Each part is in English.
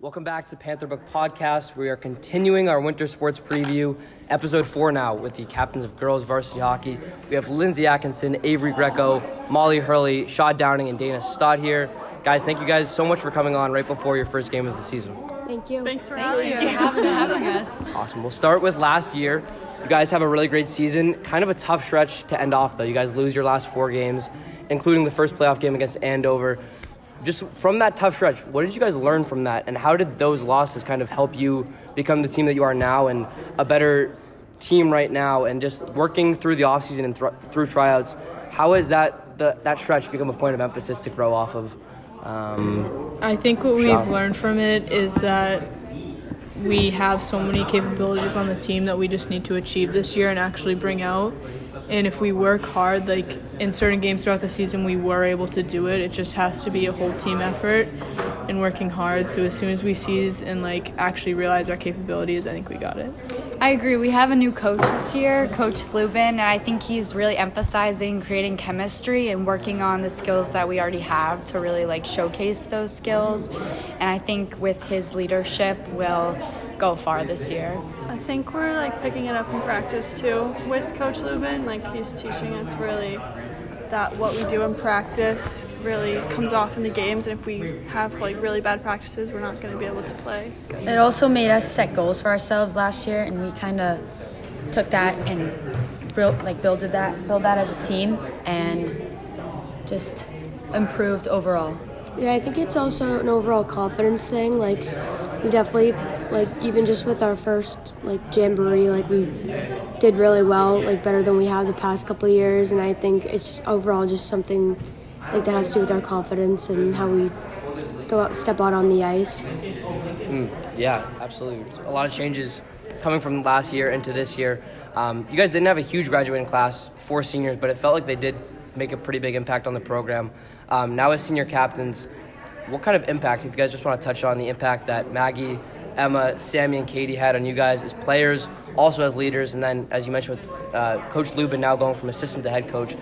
Welcome back to Panther Book Podcast. We are continuing our winter sports preview, episode 4 now, with the captains of girls varsity hockey. We have Lindsay Atkinson, Avery Greco, Molly Hurley, Shaw Downing, and Dana Stott here. Guys, thank you guys so much for coming on right before your first game of the season. Thank you. Thanks for having us. Awesome. We'll start with last year. You guys have a really great season. Kind of a tough stretch to end off, though. You guys lose your last 4 games, including the first playoff game against Andover. Just from that tough stretch, what did you guys learn from that? And how did those losses kind of help you become the team that you are now and a better team right now? And just working through the offseason and through tryouts, how has that stretch become a point of emphasis to grow off of? I think what we've learned from it is that we have so many capabilities on the team that we just need to achieve this year and actually bring out. And if we work hard, like in certain games throughout the season, we were able to do it. It just has to be a whole team effort and working hard. So as soon as we seize and actually realize our capabilities, I think we got it. I agree. We have a new coach this year, Coach Lubin, and I think he's really emphasizing creating chemistry and working on the skills that we already have to really showcase those skills. And I think with his leadership, we'll go far this year. I think we're picking it up in practice too with Coach Lubin. He's teaching us really that what we do in practice really comes off in the games, and if we have really bad practices, we're not going to be able to play good. It also made us set goals for ourselves last year, and we kind of took that and built that as a team and just improved overall. Yeah, I think it's also an overall confidence thing. We definitely, even just with our first, jamboree, we did really well, better than we have the past couple of years. And I think it's overall just something, that has to do with our confidence and how we step out on the ice. Yeah, absolutely. A lot of changes coming from last year into this year. You guys didn't have a huge graduating class for seniors, but it felt like they did make a pretty big impact on the program. Now as senior captains, what kind of impact, if you guys just want to touch on the impact that Maggie, Emma, Sammy, and Katie had on you guys as players, also as leaders, and then, as you mentioned, with Coach Lubin now going from assistant to head coach,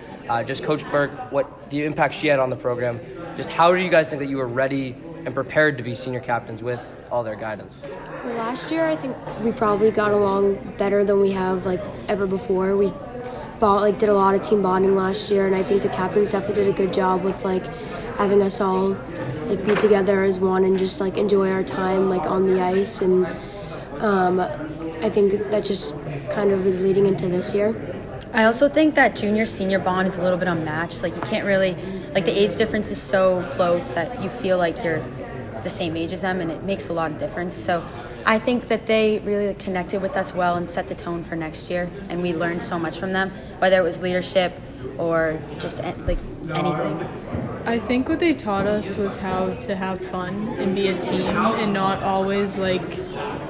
just Coach Burke, what the impact she had on the program. Just how do you guys think that you were ready and prepared to be senior captains with all their guidance? Well, last year, I think we probably got along better than we have, ever before. We did a lot of team bonding last year, and I think the captains definitely did a good job with, having us all be together as one and just enjoy our time on the ice. And I think that just kind of is leading into this year. I also think that junior-senior bond is a little bit unmatched. You can't really, the age difference is so close that you feel like you're the same age as them, and it makes a lot of difference. So I think that they really connected with us well and set the tone for next year, and we learned so much from them, whether it was leadership or just anything. I think what they taught us was how to have fun and be a team, and not always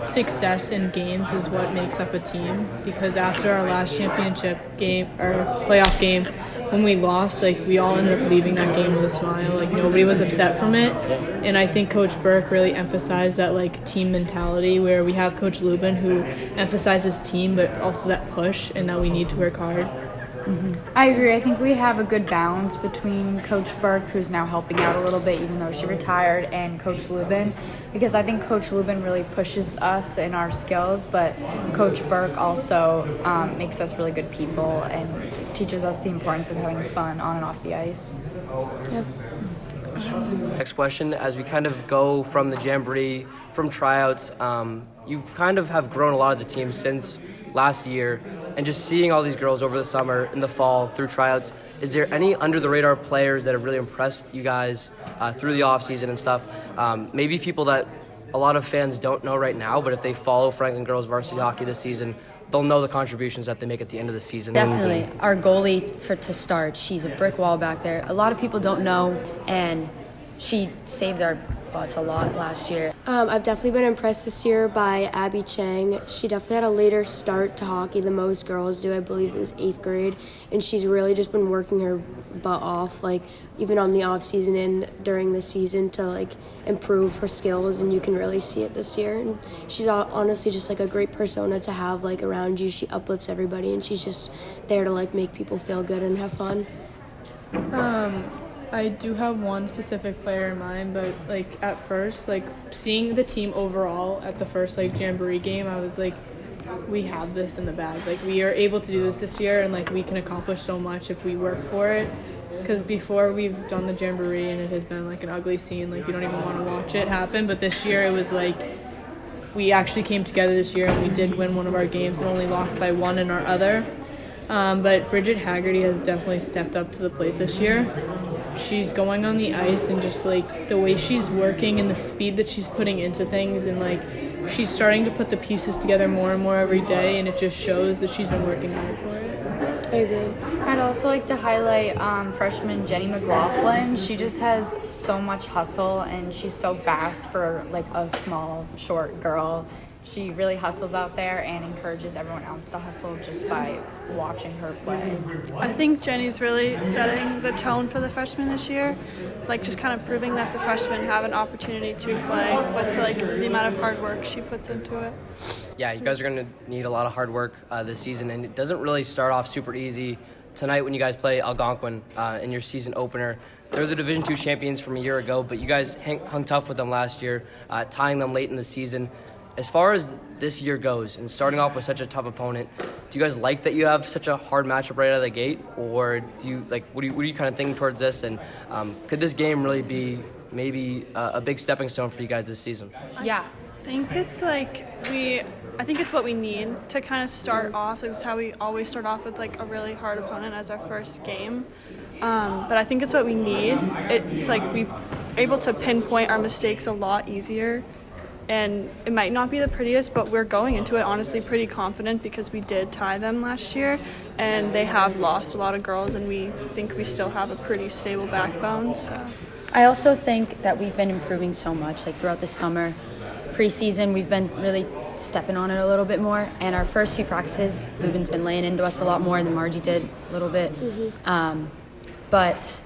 success in games is what makes up a team. Because after our last championship game or playoff game, when we lost, we all ended up leaving that game with a smile. Nobody was upset from it. And I think Coach Burke really emphasized that team mentality, where we have Coach Lubin who emphasizes team, but also that push and that we need to work hard. Mm-hmm. I agree. I think we have a good balance between Coach Burke, who's now helping out a little bit even though she retired, and Coach Lubin, because I think Coach Lubin really pushes us in our skills, but Coach Burke also makes us really good people and teaches us the importance of having fun on and off the ice. Yep. Next question, as we kind of go from the jamboree, from tryouts, you kind of have grown a lot of the team since last year, and just seeing all these girls over the summer, in the fall, through tryouts, is there any under-the-radar players that have really impressed you guys through the offseason and stuff? Maybe people that a lot of fans don't know right now, but if they follow Franklin girls varsity hockey this season, they'll know the contributions that they make at the end of the season. Definitely. Our goalie, to start, she's a brick wall back there. A lot of people don't know, and she saved our butts a lot last year. I've definitely been impressed this year by Abby Chang. She definitely had a later start to hockey than most girls do. I believe it was 8th grade, and she's really just been working her butt off, even on the off season and during the season to improve her skills, and you can really see it this year. And she's honestly just a great persona to have around you. She uplifts everybody, and she's just there to make people feel good and have fun. I do have one specific player in mind, but like at first, like seeing the team overall at the first like Jamboree game, I was like, we have this in the bag. Like we are able to do this year, and like we can accomplish so much if we work for it. Because before we've done the Jamboree and it has been like an ugly scene, like you don't even want to watch it happen. But this year it was like we actually came together this year and we did win one of our games and only lost by one in our other. But Bridget Haggerty has definitely stepped up to the plate this year. She's going on the ice and just like the way she's working and the speed that she's putting into things, and like she's starting to put the pieces together more and more every day, and it just shows that she's been working hard for it. I agree. I'd also like to highlight freshman Jenny McLaughlin. She just has so much hustle, and she's so fast for like a small, short girl. She really hustles out there and encourages everyone else to hustle just by watching her play. I think Jenny's really setting the tone for the freshmen this year, like just kind of proving that the freshmen have an opportunity to play with like the amount of hard work she puts into it. Yeah, you guys are going to need a lot of hard work this season, and it doesn't really start off super easy. Tonight when you guys play Algonquin in your season opener, they're the Division II champions from a year ago, but you guys hung tough with them last year, tying them late in the season. As far as this year goes, and starting off with such a tough opponent, do you guys like that you have such a hard matchup right out of the gate, or do you like what are you kind of thinking towards this? And could this game really be maybe a big stepping stone for you guys this season? Yeah. I think it's like I think it's what we need to kind of start off. Like, it's how we always start off with like a really hard opponent as our first game. But I think it's what we need. It's like we're able to pinpoint our mistakes a lot easier. And it might not be the prettiest, but we're going into it honestly pretty confident because we did tie them last year, and they have lost a lot of girls, and we think we still have a pretty stable backbone. So I also think that we've been improving so much, like throughout the summer, preseason, we've been really stepping on it a little bit more. And our first few practices, Lubin's been laying into us a lot more than Margie did a little bit. But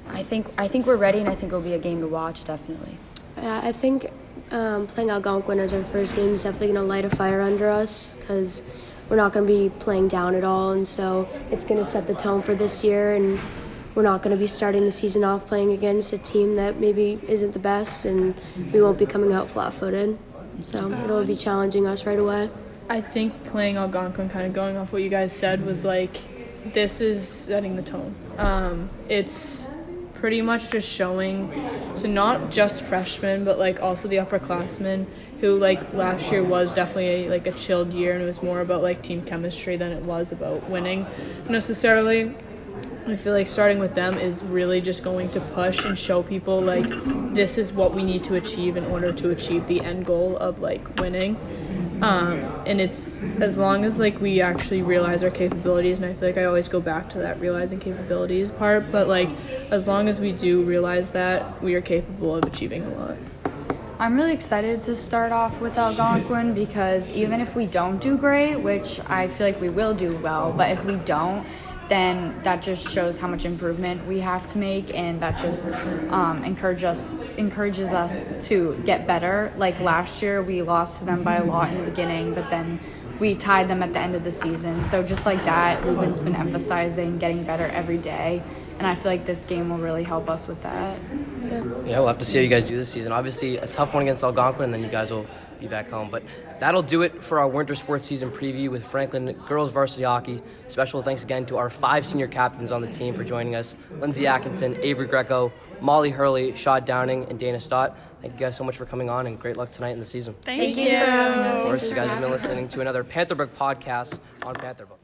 I think we're ready, and I think it'll be a game to watch, definitely. Yeah, I think playing Algonquin as our first game is definitely going to light a fire under us because we're not going to be playing down at all, and so it's going to set the tone for this year, and we're not going to be starting the season off playing against a team that maybe isn't the best, and we won't be coming out flat-footed. So it'll be challenging us right away. I think playing Algonquin, kind of going off what you guys said, was like this is setting the tone. It's pretty much just showing to not just freshmen, but like also the upperclassmen who like last year was definitely a chilled year, and it was more about like team chemistry than it was about winning necessarily. I feel like starting with them is really just going to push and show people like this is what we need to achieve in order to achieve the end goal of like winning. And it's as long as like we actually realize our capabilities, and I feel like I always go back to that realizing capabilities part, but like as long as we do realize that, we are capable of achieving a lot. I'm really excited to start off with Algonquin because even if we don't do great, which I feel like we will do well, but if we don't, then that just shows how much improvement we have to make, and that just encourages us to get better. Like last year, we lost to them by a lot in the beginning, but then we tied them at the end of the season. So just like that, Lubin's been emphasizing getting better every day, and I feel like this game will really help us with that. Yeah, we'll have to see how you guys do this season. Obviously, a tough one against Algonquin, and then you guys will be back home. But that'll do it for our winter sports season preview with Franklin girls varsity hockey. Special thanks again to our 5 senior captains on the team for joining us: Lindsay Atkinson, Avery Greco, Molly Hurley, Shaw Downing, and Dana Stott. Thank you guys so much for coming on, and great luck tonight in the season. Thank you. for having us. Of course, you guys have been listening to another Panther Book podcast on Panther Book.